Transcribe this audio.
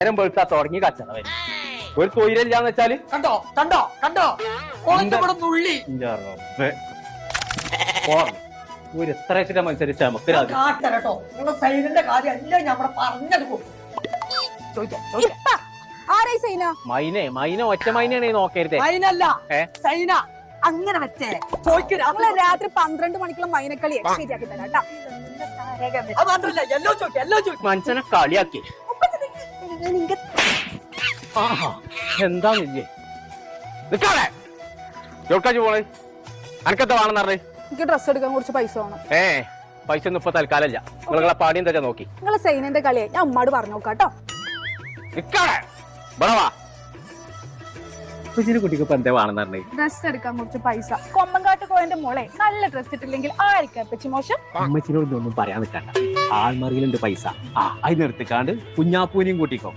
നേരം വെളുത്താ തുടങ്ങി കച്ചറ ഒരു തൊഴിലില്ലാന്ന് വെച്ചാല് കണ്ടോ കണ്ടോ കണ്ടോ നുള്ളി ഒരു എത്ര വെച്ചിട്ട് മനുഷ്യരിച്ചാ നമുക്ക് കാട്ടരട്ടോ നിങ്ങളുടെ സൈനിന്റെ കാര്യം എല്ലാം ഞാൻ പറഞ്ഞെടുക്കും. മൈന ഒറ്റ മൈനയാണ് നോക്കരുത്. മൈനല്ല സൈന അങ്ങനെ വെച്ചേ ചോദിക്കുക രാത്രി 12 മണിക്കുള്ള മൈനക്കളി ശരിയാക്കി തരാം കേട്ടോ. മനുഷ്യനെ കളിയാക്കി എന്താന്നില്ലേ നിക്കാളെ എവിടേക്കാ പോണേ? അനക്കെന്താ വേണമെന്ന് പറഞ്ഞേ? എനിക്ക് ഡ്രസ് എടുക്കാൻ കുറച്ച് പൈസ വേണം. പൈസ ഒന്നും ഇപ്പൊ തൽക്കാലല്ല. നിങ്ങളെ പാടി എന്താ നോക്കി നിങ്ങളെ സൈനന്റെ കളിയായി ഞാൻ അമ്മയോട് പറഞ്ഞു നോക്കാട്ടോ. നിക്കാളെ ബടവാ കുട്ടിക്ക് ഇപ്പൊ എന്താ വേണമെന്ന് പറഞ്ഞേ? ഡ്രസ് എടുക്കാൻ കുറച്ച് പൈസ. കൊമ്പങ്കാട്ട് കോയന്റെ മോളെ നല്ല ഡ്രസ് ഇട്ടില്ലെങ്കിൽ ആയിരിക്കാം പറ്റി മോശം. അമ്മച്ചിനോട് ഒന്നും പറയാൻ നിൽക്കണ്ട. ആൾമറിയിലുണ്ട് പൈസ. അത് നിർത്തിക്കാണ്ട് കുഞ്ഞാപ്പൂനെയും കൂട്ടിക്കോ.